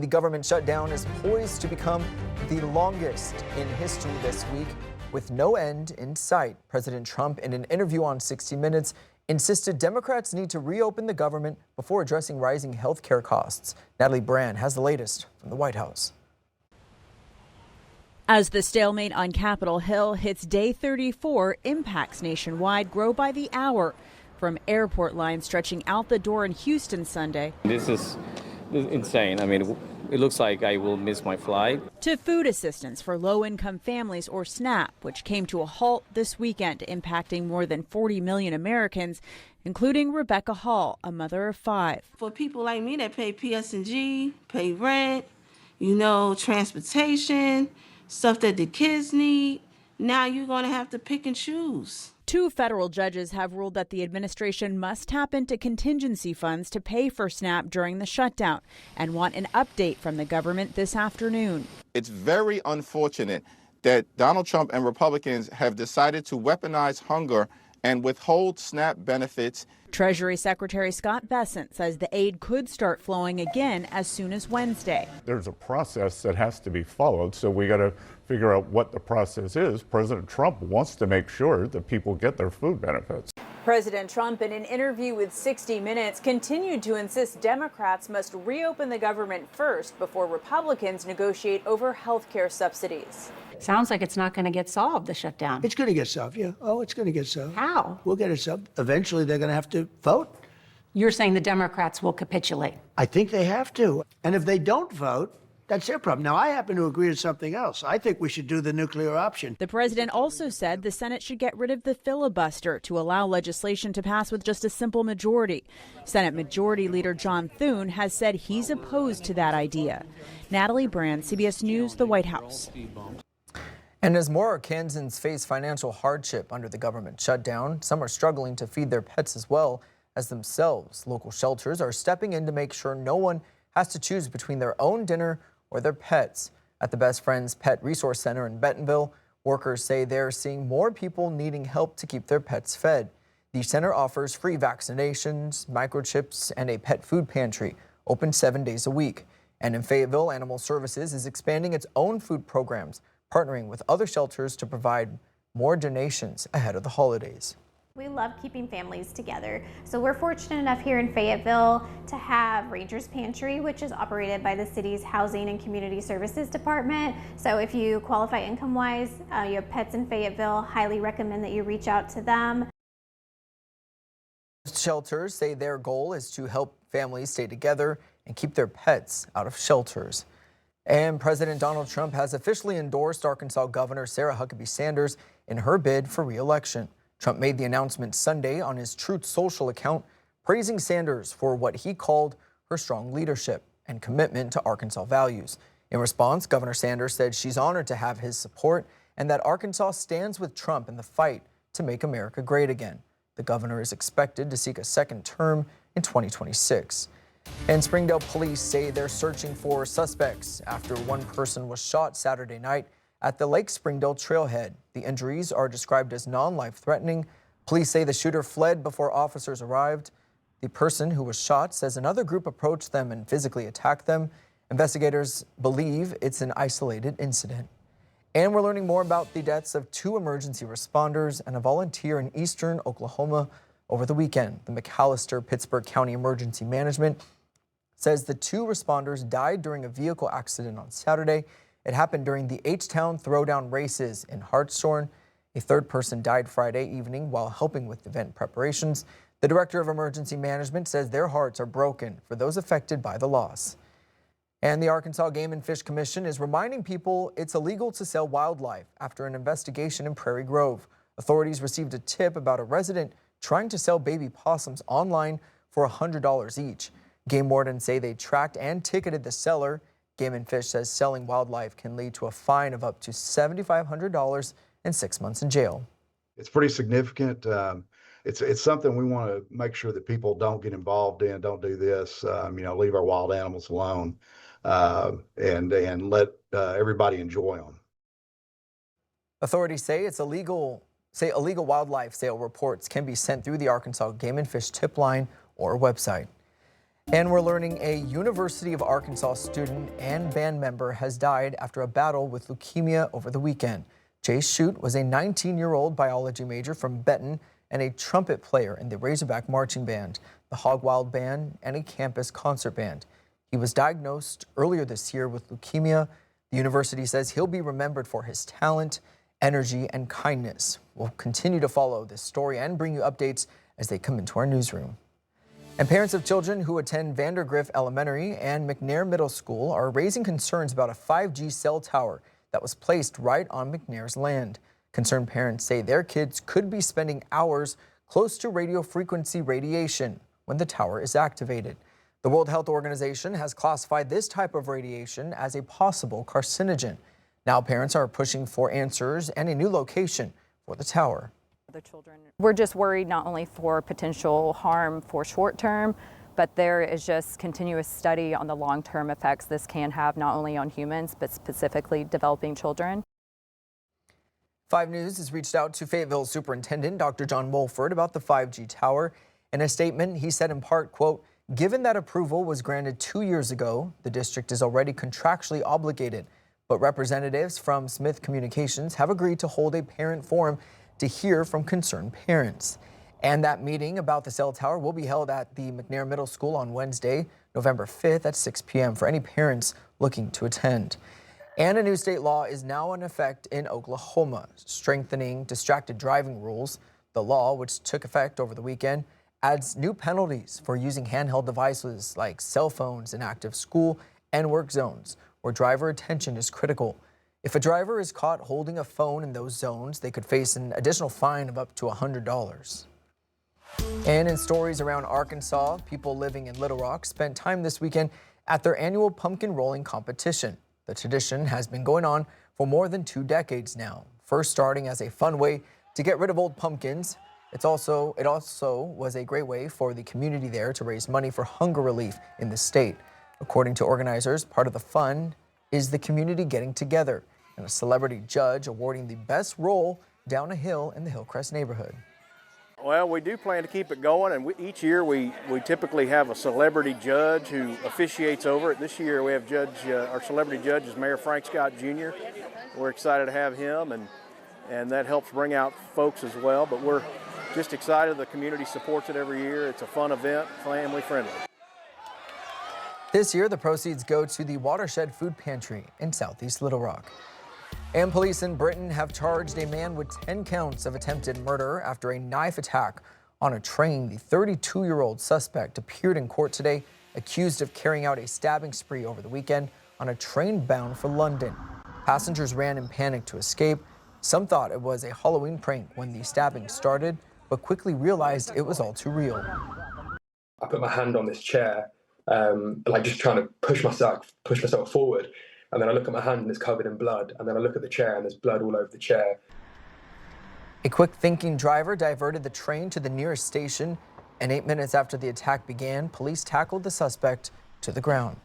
The government shutdown is poised to become the longest in history this week, with no end in sight. President Trump, in an interview on 60 Minutes, insisted Democrats need to reopen the government before addressing rising health care costs. Natalie Brand has the latest from the White House. As the stalemate on Capitol Hill hits day 34, impacts nationwide grow by the hour. From airport lines stretching out the door in Houston Sunday. This is insane. I mean, it looks like I will miss my flight. To food assistance for low-income families, or SNAP, which came to a halt this weekend, impacting more than 40 million Americans, including Rebecca Hall, a mother of 5. For people like me that pay PS&G, pay rent, transportation, stuff that the kids need, now you're going to have to pick and choose. 2 federal judges have ruled that the administration must tap into contingency funds to pay for SNAP during the shutdown and want an update from the government this afternoon. It's very unfortunate that Donald Trump and Republicans have decided to weaponize hunger and withhold SNAP benefits. Treasury Secretary Scott Bessent says the aid could start flowing again as soon as Wednesday. There's a process that has to be followed, so we got to figure out what the process is. President Trump wants to make sure that people get their food benefits. President Trump, in an interview with 60 Minutes, continued to insist Democrats must reopen the government first before Republicans negotiate over health care subsidies. Sounds like it's not going to get solved, the shutdown. It's going to get solved, yeah. Oh, it's going to get solved. How? We'll get it solved. Eventually, they're going to have to vote. You're saying the Democrats will capitulate? I think they have to. And if they don't vote, that's their problem. Now, I happen to agree with something else. I think we should do the nuclear option. The president also said the Senate should get rid of the filibuster to allow legislation to pass with just a simple majority. Senate Majority Leader John Thune has said he's opposed to that idea. Natalie Brand, CBS News, the White House. And as more Arkansans face financial hardship under the government shutdown, some are struggling to feed their pets as well as themselves. Local shelters are stepping in to make sure no one has to choose between their own dinner or their pets. At the Best Friends Pet Resource Center in Bentonville, workers say they're seeing more people needing help to keep their pets fed. The center offers free vaccinations, microchips, and a pet food pantry, open 7 days a week. And in Fayetteville, Animal Services is expanding its own food programs, partnering with other shelters to provide more donations ahead of the holidays. We love keeping families together. So we're fortunate enough here in Fayetteville to have Rangers Pantry, which is operated by the city's Housing and Community Services Department. So if you qualify income-wise, you have pets in Fayetteville, highly recommend that you reach out to them. Shelters say their goal is to help families stay together and keep their pets out of shelters. And President Donald Trump has officially endorsed Arkansas Governor Sarah Huckabee Sanders in her bid for re-election. Trump made the announcement Sunday on his Truth Social account, praising Sanders for what he called her strong leadership and commitment to Arkansas values. In response, Governor Sanders said she's honored to have his support and that Arkansas stands with Trump in the fight to make America great again. The governor is expected to seek a second term in 2026. And Springdale police say they're searching for suspects after one person was shot Saturday night at the Lake Springdale trailhead. The injuries are described as non-life-threatening. Police say the shooter fled before officers arrived. The person who was shot says another group approached them and physically attacked them. Investigators believe it's an isolated incident. And we're learning more about the deaths of 2 emergency responders and a volunteer in eastern Oklahoma over the weekend. The McAllister-Pittsburgh County Emergency Management says the 2 responders died during a vehicle accident on Saturday. It happened during the H-Town Throwdown races in Hartshorn. A 3rd person died Friday evening while helping with event preparations. The director of emergency management says their hearts are broken for those affected by the loss. And the Arkansas Game and Fish Commission is reminding people it's illegal to sell wildlife after an investigation in Prairie Grove. Authorities received a tip about a resident trying to sell baby possums online for $100 each. Game wardens say they tracked and ticketed the seller. Game and Fish says selling wildlife can lead to a fine of up to $7,500 and 6 months in jail. It's pretty significant. It's something we want to make sure that people don't get involved in, don't do this, leave our wild animals alone, and let everybody enjoy them. Authorities say illegal wildlife sale reports can be sent through the Arkansas Game and Fish tip line or website. And we're learning a University of Arkansas student and band member has died after a battle with leukemia over the weekend. Jay Shute was a 19-year-old biology major from Benton and a trumpet player in the Razorback Marching Band, the Hog Wild Band, and a campus concert band. He was diagnosed earlier this year with leukemia. The university says he'll be remembered for his talent, energy, and kindness. We'll continue to follow this story and bring you updates as they come into our newsroom. And parents of children who attend Vandergrift Elementary and McNair Middle School are raising concerns about a 5G cell tower that was placed right on McNair's land. Concerned parents say their kids could be spending hours close to radio frequency radiation when the tower is activated. The World Health Organization has classified this type of radiation as a possible carcinogen. Now parents are pushing for answers and a new location for the tower. We're just worried not only for potential harm for short term, but there is just continuous study on the long-term effects this can have not only on humans, but specifically developing children. 5 News has reached out to Fayetteville Superintendent Dr. John Wolford about the 5G tower. In a statement, he said in part, quote, "Given that approval was granted 2 years ago, the district is already contractually obligated, but representatives from Smith Communications have agreed to hold a parent forum to hear from concerned parents." And that meeting about the cell tower will be held at the McNair Middle School on Wednesday, November 5th at 6 p.m. for any parents looking to attend. And a new state law is now in effect in Oklahoma, strengthening distracted driving rules. The law, which took effect over the weekend, adds new penalties for using handheld devices like cell phones in active school and work zones where driver attention is critical. If a driver is caught holding a phone in those zones, they could face an additional fine of up to $100. And in stories around Arkansas, people living in Little Rock spent time this weekend at their annual pumpkin rolling competition. The tradition has been going on for more than 2 decades now, first starting as a fun way to get rid of old pumpkins. It also was a great way for the community there to raise money for hunger relief in the state. According to organizers, part of the fun is the community getting together and a celebrity judge awarding the best roll down a hill in the Hillcrest neighborhood. Well, we do plan to keep it going, and each year we typically have a celebrity judge who officiates over it. This year we have our celebrity judge is Mayor Frank Scott Jr. We're excited to have him, and that helps bring out folks as well. But we're just excited the community supports it every year. It's a fun event, family friendly. This year, the proceeds go to the Watershed Food Pantry in Southeast Little Rock. And police in Britain have charged a man with 10 counts of attempted murder after a knife attack on a train. The 32-year-old suspect appeared in court today, accused of carrying out a stabbing spree over the weekend on a train bound for London. Passengers ran in panic to escape. Some thought it was a Halloween prank when the stabbing started, but quickly realized it was all too real. I put my hand on this chair, like just trying to push myself forward. And then I look at my hand and it's covered in blood. And then I look at the chair and there's blood all over the chair. A quick-thinking driver diverted the train to the nearest station, and 8 minutes after the attack began, police tackled the suspect to the ground.